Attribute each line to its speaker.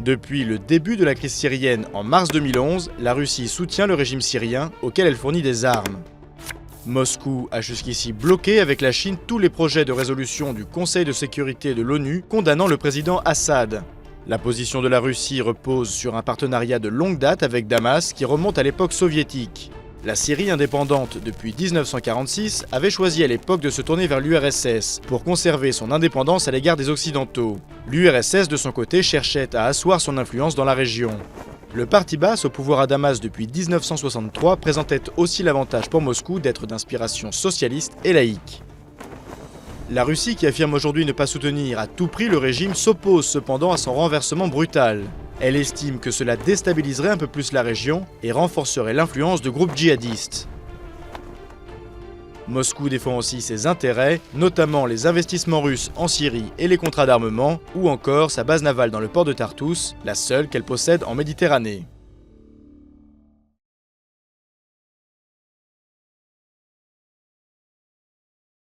Speaker 1: Depuis le début de la crise syrienne en mars 2011, la Russie soutient le régime syrien auquel elle fournit des armes. Moscou a jusqu'ici bloqué avec la Chine tous les projets de résolution du Conseil de sécurité de l'ONU condamnant le président Assad. La position de la Russie repose sur un partenariat de longue date avec Damas qui remonte à l'époque soviétique. La Syrie indépendante depuis 1946 avait choisi à l'époque de se tourner vers l'URSS pour conserver son indépendance à l'égard des Occidentaux. L'URSS de son côté cherchait à asseoir son influence dans la région. Le parti basse au pouvoir à Damas depuis 1963 présentait aussi l'avantage pour Moscou d'être d'inspiration socialiste et laïque. La Russie, qui affirme aujourd'hui ne pas soutenir à tout prix le régime, s'oppose cependant à son renversement brutal. Elle estime que cela déstabiliserait un peu plus la région et renforcerait l'influence de groupes djihadistes. Moscou défend aussi ses intérêts, notamment les investissements russes en Syrie et les contrats d'armement, ou encore sa base navale dans le port de Tartous, la seule qu'elle possède en Méditerranée.